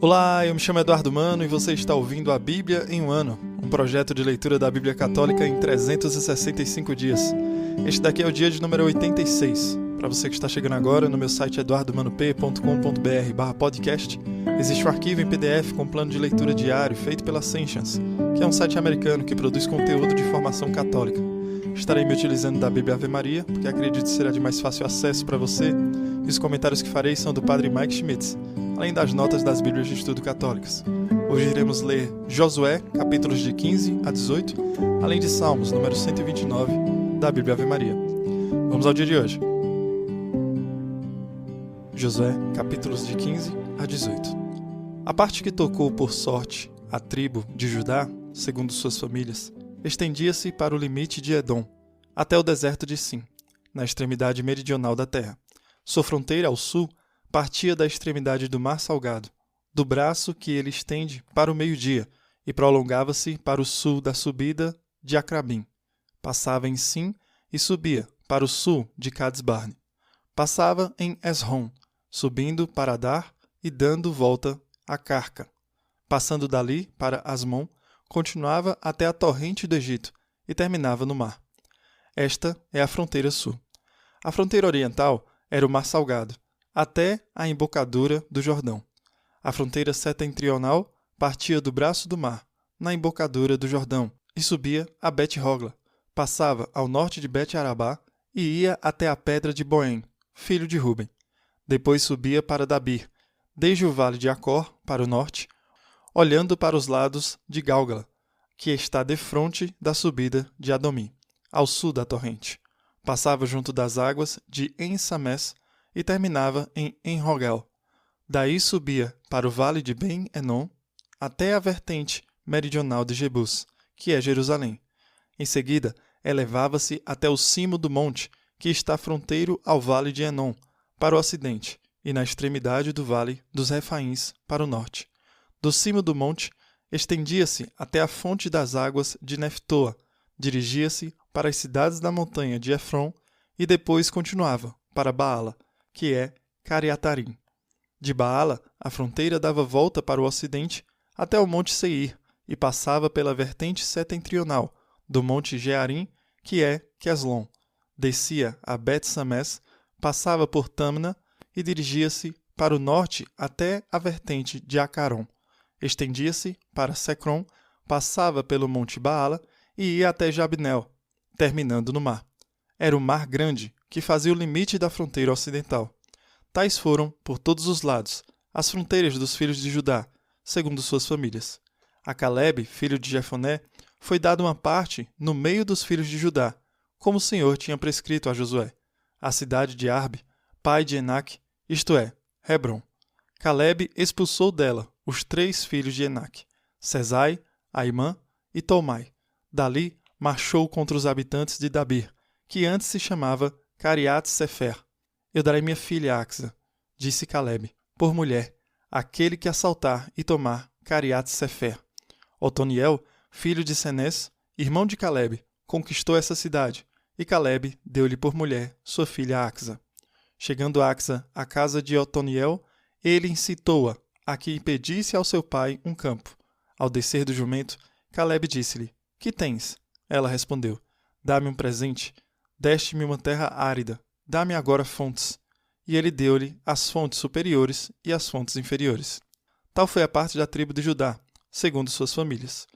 Olá, eu me chamo Eduardo Mano e você está ouvindo a Bíblia em um Ano, um projeto de leitura da Bíblia Católica em 365 dias. Este daqui é o dia de número 86. Para você que está chegando agora, no meu site eduardomano.p.com.br/podcast, existe um arquivo em PDF com plano de leitura diário feito pela Ascensions, que é um site americano que produz conteúdo de formação católica. Estarei me utilizando da Bíblia Ave Maria, porque acredito que será de mais fácil acesso para você, e os comentários que farei são do Padre Mike Schmitz, além das notas das Bíblias de Estudo Católicas. Hoje iremos ler Josué, capítulos de 15 a 18, além de Salmos, número 129, da Bíblia Ave Maria. Vamos ao dia de hoje. Josué, capítulos de 15 a 18. A parte que tocou por sorte a tribo de Judá, segundo suas famílias, estendia-se para o limite de Edom, até o deserto de Sim, na extremidade meridional da terra. Sua fronteira ao sul partia da extremidade do Mar Salgado, do braço que ele estende para o meio-dia, e prolongava-se para o sul da subida de Acrabim. Passava em Sim e subia para o sul de Cades-Barne. Passava em Esrom, subindo para Adar e dando volta a Carca. Passando dali para Asmon, continuava até a torrente do Egito e terminava no mar. Esta é a fronteira sul. A fronteira oriental era o Mar Salgado, até a embocadura do Jordão. A fronteira setentrional partia do braço do mar, na embocadura do Jordão, e subia a Bet-Hogla, passava ao norte de Bet-Arabá e ia até a pedra de Boém, filho de Ruben. Depois subia para Dabir, desde o vale de Acor para o norte, olhando para os lados de Gálgala, que está defronte da subida de Adomim, ao sul da torrente. Passava junto das águas de En-Samés e terminava em En-Rogel. Daí subia para o vale de Ben-Enon até a vertente meridional de Jebus, que é Jerusalém. Em seguida, elevava-se até o cimo do monte, que está fronteiro ao vale de Enon, para o ocidente, e na extremidade do vale dos Refaíns, para o norte. Do cimo do monte, estendia-se até a fonte das águas de Neftoa, dirigia-se para as cidades da montanha de Efron e depois continuava para Baala, que é Cariatarim. De Baala, a fronteira dava volta para o ocidente até o monte Seir e passava pela vertente setentrional do monte Gearim, que é Queslon. Descia a Bet-Samés, passava por Tamna e dirigia-se para o norte até a vertente de Acaron. Estendia-se para Secron, passava pelo monte Baala e ia até Jabneel, terminando no mar. Era o mar grande que fazia o limite da fronteira ocidental. Tais foram, por todos os lados, as fronteiras dos filhos de Judá, segundo suas famílias. A Calebe, filho de Jefoné, foi dada uma parte no meio dos filhos de Judá, como o Senhor tinha prescrito a Josué, a cidade de Arbe, pai de Enaque, isto é, Hebrom. Calebe expulsou dela os 3 filhos de Enaque, Sesai, Aimã e Tolmai. Dali marchou contra os habitantes de Dabir, que antes se chamava Cariat-Sefer. Eu darei minha filha Axa, disse Calebe, por mulher, aquele que assaltar e tomar Cariat-Sefer. Otoniel, filho de Senés, irmão de Calebe, conquistou essa cidade, e Calebe deu-lhe por mulher sua filha Axa. Chegando Axa à casa de Otoniel, ele incitou-a a que impedisse ao seu pai um campo. Ao descer do jumento, Calebe disse-lhe: Que tens? Ela respondeu: Dá-me um presente. Deste-me uma terra árida. Dá-me agora fontes. E ele deu-lhe as fontes superiores e as fontes inferiores. Tal foi a parte da tribo de Judá, segundo suas famílias.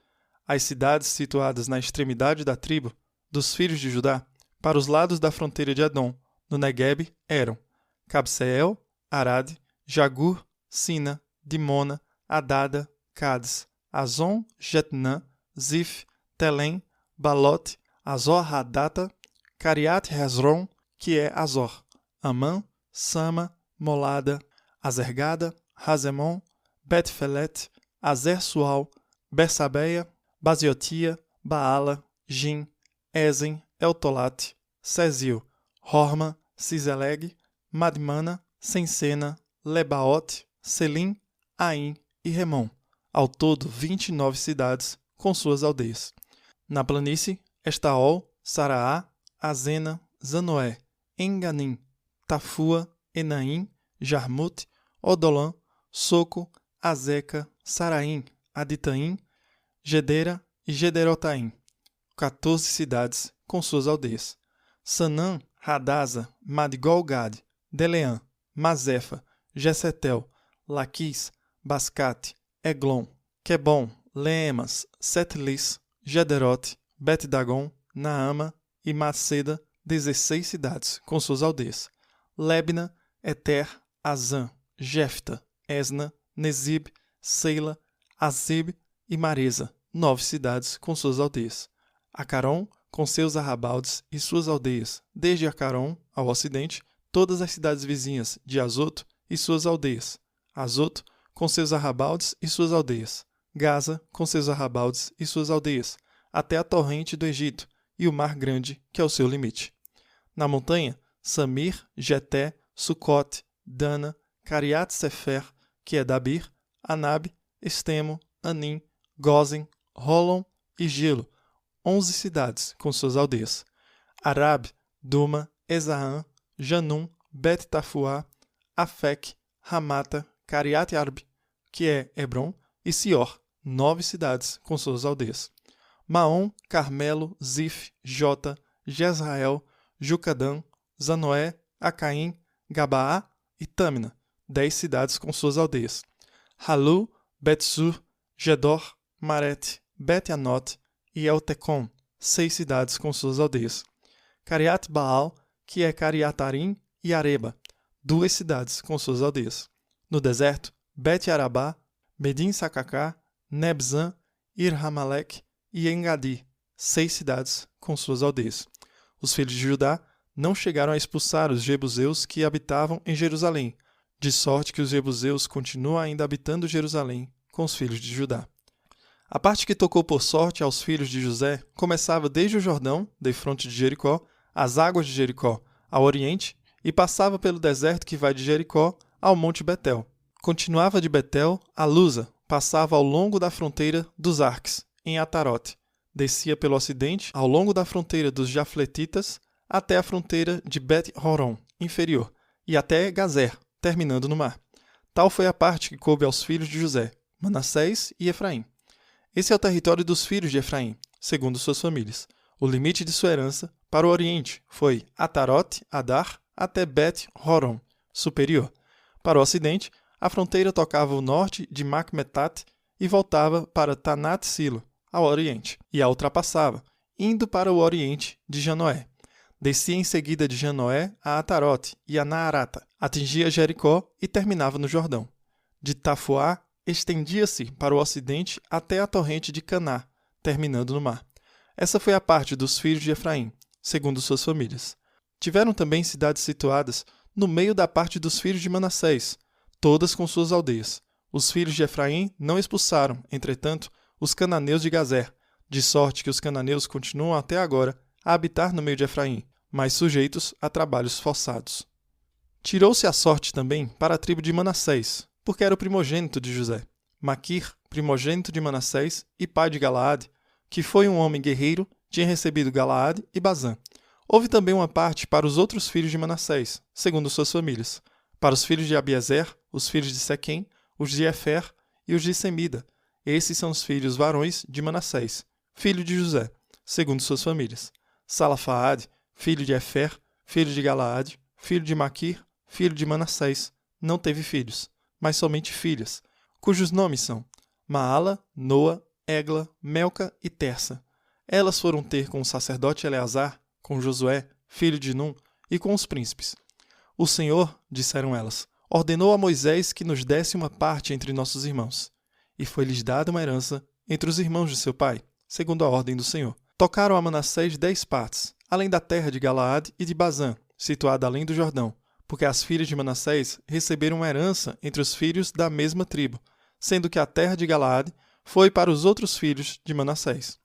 As cidades situadas na extremidade da tribo dos filhos de Judá, para os lados da fronteira de Edom, no Neguebe, eram Cabseel, Arad, Jagur, Sina, Dimona, Adada, Cades, Azon, Jetnã, Zif, Telém, Balote, Azor-Hadata, Cariat Hezron, que é Azor, Amã, Sama, Molada, Azergada, Hazemon, Bet-Felet, Azer-Sual, Bersabeia, Baziotia, Baala, Jim, Ezen, Eltolate, Cezil, Horma, Ciseleg, Madmana, Sensena, Lebaote, Selim, Aim e Remon. Ao todo, 29 cidades com suas aldeias. Na planície, Estaol, Saraá, Azena, Zanoé, Enganim, Tafua, Enaim, Jarmute, Odolã, Soco, Azeca, Saraim, Aditaim, Gedera e Gederotaim, 14 cidades com suas aldeias. Sanã, Hadasa, Madgol-Gad, Deleã, Mazefa, Gessetel, Laquis, Bascate, Eglon, Quebon, Leemas, Setlis, Gederote, Bet-Dagon, Naama e Maceda, 16 cidades com suas aldeias. Lebna, Eter, Azã, Jefta, Esna, Nezib, Seila, Azib e Maresa, 9 cidades com suas aldeias. Acaron, com seus arrabaldes e suas aldeias, desde Acaron, ao ocidente, todas as cidades vizinhas de Azoto e suas aldeias. Azoto, com seus arrabaldes e suas aldeias. Gaza, com seus arrabaldes e suas aldeias, até a torrente do Egito e o Mar Grande, que é o seu limite. Na montanha, Samir, Jeté, Sucote, Dana, Cariat-Sefer, que é Dabir, Anab, Estemo, Anim, Gozen, Rolon e Gilo, 11 cidades com suas aldeias. Arab, Duma, Ezaã, Janum, Bet-Tafuá, Afec, Ramata, Cariat-Arb, que é Hebron, e Sior, 9 cidades com suas aldeias. Maom, Carmelo, Zif, Jota, Jezrael, Jucadã, Zanoé, Acaim, Gabaá e Tâmina, 10 cidades com suas aldeias. Halu, Bet-Sur, Gedor, Marete, Bet-Anot e Eltecom, 6 cidades com suas aldeias. Cariat-Baal, que é Cariatarim e Areba, 2 cidades com suas aldeias. No deserto, Bet-Arabá, Medim-Sacacá, Nebzã, Ir-Hamalek e Engadi, 6 cidades com suas aldeias. Os filhos de Judá não chegaram a expulsar os jebuseus que habitavam em Jerusalém, de sorte que os jebuseus continuam ainda habitando Jerusalém com os filhos de Judá. A parte que tocou por sorte aos filhos de José começava desde o Jordão, defronte de Jericó, as águas de Jericó, ao oriente, e passava pelo deserto que vai de Jericó ao monte Betel. Continuava de Betel a Luza, passava ao longo da fronteira dos Arques, em Atarote. Descia pelo ocidente, ao longo da fronteira dos Jafletitas, até a fronteira de Bet-Horon, inferior, e até Gazer, terminando no mar. Tal foi a parte que coube aos filhos de José, Manassés e Efraim. Esse é o território dos filhos de Efraim, segundo suas famílias. O limite de sua herança para o oriente foi Atarote, Adar, até Bet-Horon, superior. Para o ocidente, a fronteira tocava o norte de Macmetat e voltava para Tanat-Silo, ao oriente, e a ultrapassava, indo para o oriente de Janoé. Descia em seguida de Janoé a Atarote e a Naarata, atingia Jericó e terminava no Jordão. De Tafuá, estendia-se para o ocidente até a torrente de Caná, terminando no mar. Essa foi a parte dos filhos de Efraim, segundo suas famílias. Tiveram também cidades situadas no meio da parte dos filhos de Manassés, todas com suas aldeias. Os filhos de Efraim não expulsaram, entretanto, os cananeus de Gazer, de sorte que os cananeus continuam até agora a habitar no meio de Efraim, mas sujeitos a trabalhos forçados. Tirou-se a sorte também para a tribo de Manassés, porque era o primogênito de José. Maquir, primogênito de Manassés e pai de Galaade, que foi um homem guerreiro, tinha recebido Galaade e Bazã. Houve também uma parte para os outros filhos de Manassés, segundo suas famílias. Para os filhos de Abiezer, os filhos de Sequém, os de Efer e os de Semida. Esses são os filhos varões de Manassés, filho de José, segundo suas famílias. Salafaade, filho de Efer, filho de Galaade, filho de Maquir, filho de Manassés, não teve filhos, mas somente filhas, cujos nomes são Maala, Noa, Egla, Melca e Tersa. Elas foram ter com o sacerdote Eleazar, com Josué, filho de Num, e com os príncipes. O Senhor, disseram elas, ordenou a Moisés que nos desse uma parte entre nossos irmãos. E foi-lhes dada uma herança entre os irmãos de seu pai, segundo a ordem do Senhor. Tocaram a Manassés 10 partes, além da terra de Galaade e de Bazã, situada além do Jordão, porque as filhas de Manassés receberam uma herança entre os filhos da mesma tribo, sendo que a terra de Galaade foi para os outros filhos de Manassés.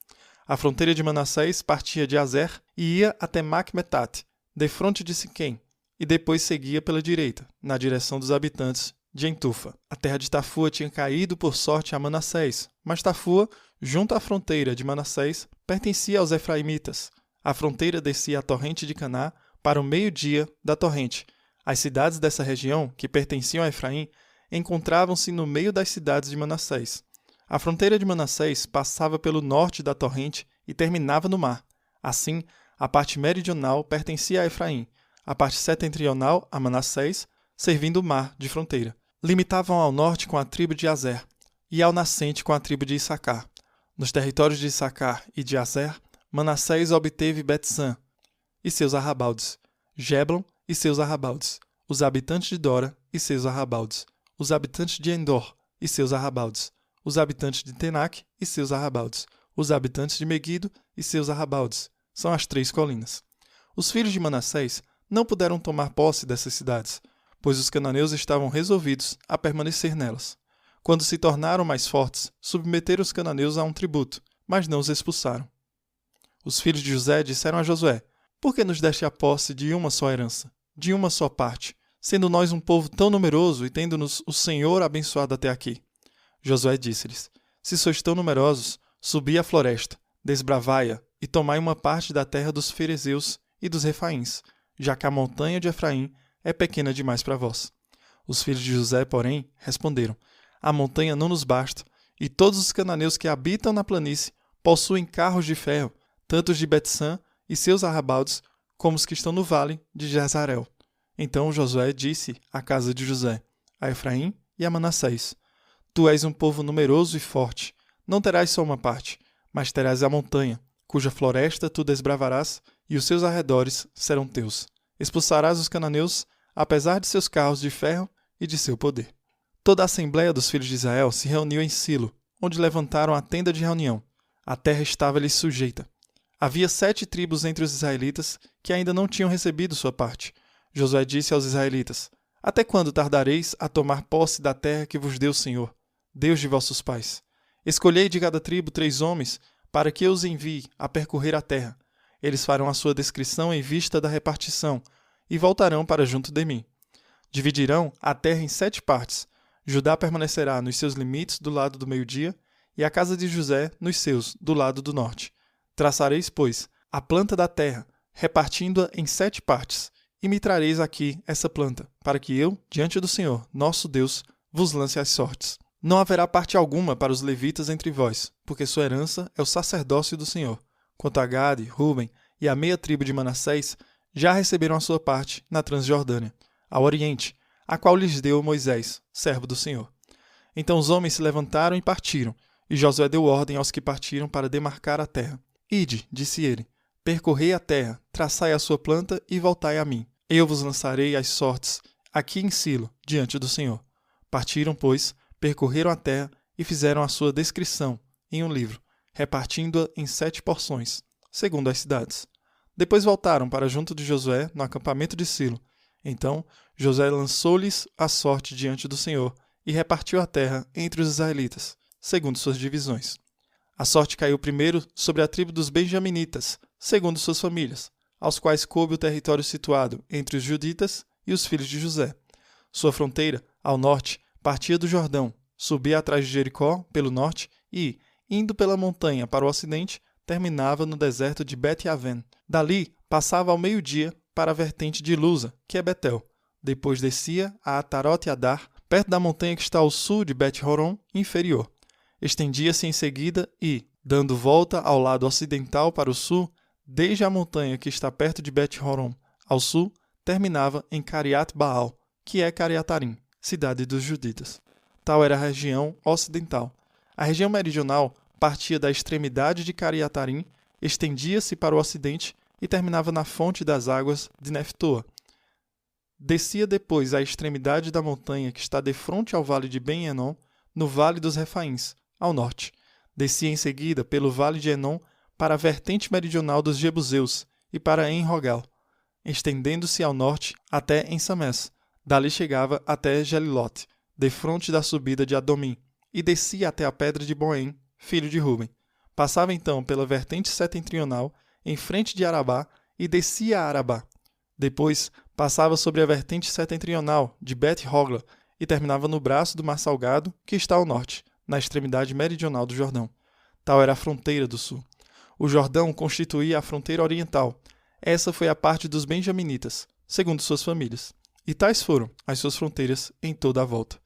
A fronteira de Manassés partia de Azer e ia até Macmetat, defronte de Siquém, e depois seguia pela direita, na direção dos habitantes de Entufa. A terra de Tafua tinha caído por sorte a Manassés, mas Tafua, junto à fronteira de Manassés, pertencia aos efraimitas. A fronteira descia a torrente de Caná para o meio-dia da torrente. As cidades dessa região, que pertenciam a Efraim, encontravam-se no meio das cidades de Manassés. A fronteira de Manassés passava pelo norte da torrente e terminava no mar. Assim, a parte meridional pertencia a Efraim, a parte setentrional a Manassés, servindo o mar de fronteira. Limitavam ao norte com a tribo de Aser e ao nascente com a tribo de Issacar. Nos territórios de Issacar e de Aser, Manassés obteve Bet-san e seus arrabaldes, Geblon e seus arrabaldes, os habitantes de Dora e seus arrabaldes, os habitantes de Endor e seus arrabaldes, os habitantes de Tenac e seus arrabaldes, os habitantes de Meguido e seus arrabaldes. São as 3 colinas. Os filhos de Manassés não puderam tomar posse dessas cidades, pois os cananeus estavam resolvidos a permanecer nelas. Quando se tornaram mais fortes, submeteram os cananeus a um tributo, mas não os expulsaram. Os filhos de José disseram a Josué: por que nos deste a posse de uma só herança, de uma só parte, sendo nós um povo tão numeroso e tendo-nos o Senhor abençoado até aqui? Josué disse-lhes: se sois tão numerosos, subi à floresta, desbravai-a e tomai uma parte da terra dos ferezeus e dos refaíns, já que a montanha de Efraim é pequena demais para vós. Os filhos de José, porém, responderam: a montanha não nos basta, e todos os cananeus que habitam na planície possuem carros de ferro, tanto os de Bet-san e seus arrabaldes, como os que estão no vale de Jezarel. Então Josué disse à casa de José, a Efraim e a Manassés: tu és um povo numeroso e forte, não terás só uma parte, mas terás a montanha, cuja floresta tu desbravarás, e os seus arredores serão teus. Expulsarás os cananeus, apesar de seus carros de ferro e de seu poder. Toda a assembleia dos filhos de Israel se reuniu em Silo, onde levantaram a tenda de reunião. A terra estava-lhes sujeita. Havia 7 tribos entre os israelitas que ainda não tinham recebido sua parte. Josué disse aos israelitas: até quando tardareis a tomar posse da terra que vos deu o Senhor, Deus de vossos pais? Escolhei de cada tribo 3 homens, para que eu os envie a percorrer a terra. Eles farão a sua descrição em vista da repartição, e voltarão para junto de mim. Dividirão a terra em 7 partes. Judá permanecerá nos seus limites do lado do meio-dia, e a casa de José nos seus, do lado do norte. Traçareis, pois, a planta da terra, repartindo-a em 7 partes, e me trareis aqui essa planta, para que eu, diante do Senhor, nosso Deus, vos lance as sortes. Não haverá parte alguma para os levitas entre vós, porque sua herança é o sacerdócio do Senhor. Quanto a Gade, Ruben e a meia tribo de Manassés, já receberam a sua parte na Transjordânia, ao oriente, a qual lhes deu Moisés, servo do Senhor. Então os homens se levantaram e partiram, e Josué deu ordem aos que partiram para demarcar a terra. Ide, disse ele, percorrei a terra, traçai a sua planta e voltai a mim. Eu vos lançarei as sortes, aqui em Silo, diante do Senhor. Partiram, pois, percorreram a terra e fizeram a sua descrição em um livro, repartindo-a em 7 porções, segundo as cidades. Depois voltaram para junto de Josué no acampamento de Silo. Então Josué lançou-lhes a sorte diante do Senhor e repartiu a terra entre os israelitas, segundo suas divisões. A sorte caiu primeiro sobre a tribo dos benjaminitas, segundo suas famílias, aos quais coube o território situado entre os juditas e os filhos de José. Sua fronteira, ao norte, partia do Jordão, subia atrás de Jericó, pelo norte, e, indo pela montanha para o ocidente, terminava no deserto de Bet-Aven. Dali, passava ao meio-dia para a vertente de Luza, que é Betel. Depois descia a Atarot-Adar, perto da montanha que está ao sul de Bet-Horon, inferior. Estendia-se em seguida e, dando volta ao lado ocidental para o sul, desde a montanha que está perto de Bet-Horon, ao sul, terminava em Cariat-Baal, que é Cariatarim, cidade dos juditas. Tal era a região ocidental. A região meridional partia da extremidade de Cariatarim, estendia-se para o ocidente e terminava na fonte das águas de Neftoa. Descia depois à extremidade da montanha que está defronte ao vale de Ben-Enon, no vale dos Refaíns, ao norte. Descia em seguida pelo vale de Enon para a vertente meridional dos Jebuseus e para En-Rogal, estendendo-se ao norte até Ensamés. Dali chegava até Gelilote, defronte da subida de Adomim, e descia até a pedra de Boém, filho de Ruben. Passava então pela vertente setentrional, em frente de Arabá, e descia a Arabá. Depois passava sobre a vertente setentrional de Bet-Hogla e terminava no braço do Mar Salgado, que está ao norte, na extremidade meridional do Jordão. Tal era a fronteira do sul. O Jordão constituía a fronteira oriental. Essa foi a parte dos benjaminitas, segundo suas famílias. E tais foram as suas fronteiras em toda a volta.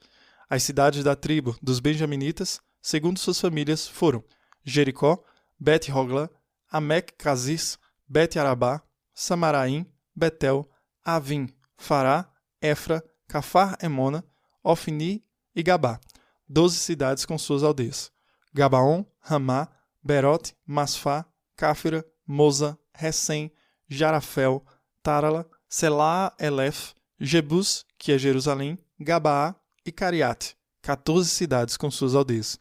As cidades da tribo dos benjaminitas, segundo suas famílias, foram Jericó, Bet-Hogla, Amec-Casis, Bet-Arabá, Samaraim, Betel, Avim, Fará, Efra, Cafar-Emona, Ofni e Gabá, 12 cidades com suas aldeias. Gabaon, Ramá, Berote, Masfá, Cáfira, Moza, Recém, Jarafel, Tárala, Selá-Elef, Jebus, que é Jerusalém, Gabaá e Cariate, 14 cidades com suas aldeias.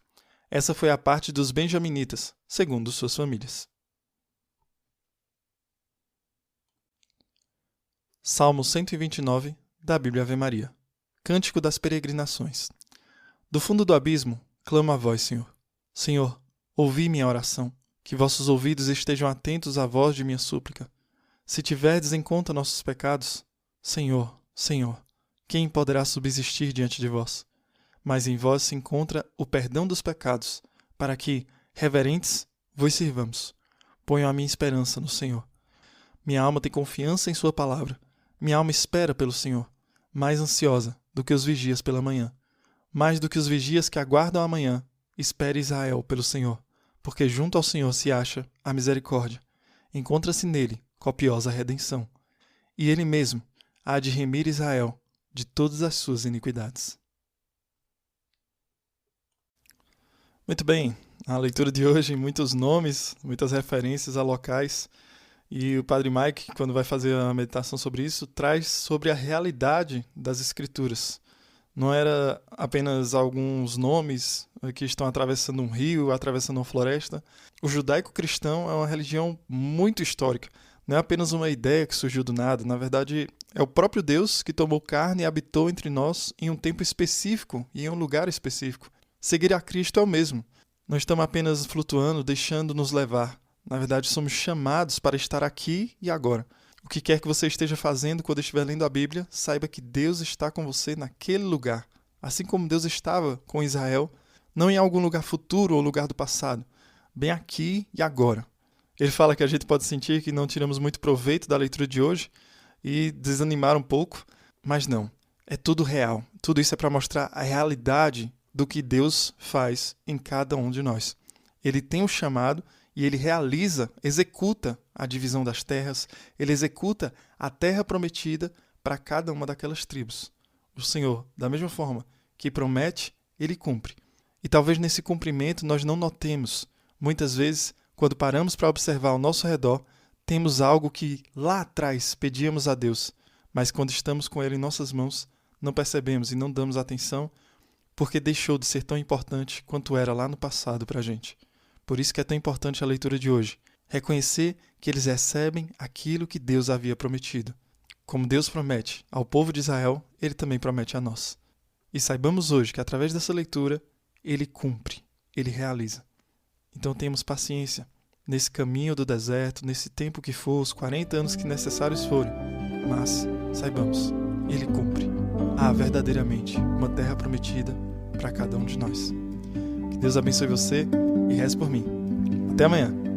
Essa foi a parte dos benjaminitas, segundo suas famílias. Salmo 129, da Bíblia Ave Maria. Cântico das Peregrinações. Do fundo do abismo, clamo a vós, Senhor. Senhor, ouvi minha oração, que vossos ouvidos estejam atentos à voz de minha súplica. Se tiverdes em conta nossos pecados, Senhor, Senhor, quem poderá subsistir diante de vós? Mas em vós se encontra o perdão dos pecados, para que, reverentes, vos sirvamos. Ponho a minha esperança no Senhor. Minha alma tem confiança em sua palavra. Minha alma espera pelo Senhor, mais ansiosa do que os vigias pela manhã. Mais do que os vigias que aguardam a manhã, espere Israel pelo Senhor, porque junto ao Senhor se acha a misericórdia. Encontra-se nele copiosa redenção. E ele mesmo há de remir Israel de todas as suas iniquidades. Muito bem, a leitura de hoje, muitos nomes, muitas referências a locais. E o Padre Mike, quando vai fazer a meditação sobre isso, traz sobre a realidade das Escrituras. Não era apenas alguns nomes que estão atravessando um rio, atravessando uma floresta. O judaico-cristão é uma religião muito histórica. Não é apenas uma ideia que surgiu do nada. Na verdade, é o próprio Deus que tomou carne e habitou entre nós em um tempo específico e em um lugar específico. Seguir a Cristo é o mesmo. Não estamos apenas flutuando, deixando-nos levar. Na verdade, somos chamados para estar aqui e agora. O que quer que você esteja fazendo quando estiver lendo a Bíblia, saiba que Deus está com você naquele lugar. Assim como Deus estava com Israel, não em algum lugar futuro ou lugar do passado, bem aqui e agora. Ele fala que a gente pode sentir que não tiramos muito proveito da leitura de hoje e desanimar um pouco, mas não. É tudo real. Tudo isso é para mostrar a realidade do que Deus faz em cada um de nós. Ele tem um chamado e ele realiza, executa a divisão das terras, ele executa a terra prometida para cada uma daquelas tribos. O Senhor, da mesma forma que promete, ele cumpre. E talvez nesse cumprimento nós não notemos. Muitas vezes, quando paramos para observar ao nosso redor, temos algo que lá atrás pedíamos a Deus, mas quando estamos com ele em nossas mãos, não percebemos e não damos atenção, porque deixou de ser tão importante quanto era lá no passado para a gente. Por isso que é tão importante a leitura de hoje. Reconhecer que eles recebem aquilo que Deus havia prometido. Como Deus promete ao povo de Israel, ele também promete a nós. E saibamos hoje que através dessa leitura, ele cumpre, ele realiza. Então temos paciência nesse caminho do deserto, nesse tempo que for, os 40 anos que necessários forem. Mas saibamos, ele cumpre. Há verdadeiramente uma terra prometida para cada um de nós. Que Deus abençoe você e reze por mim. Até amanhã.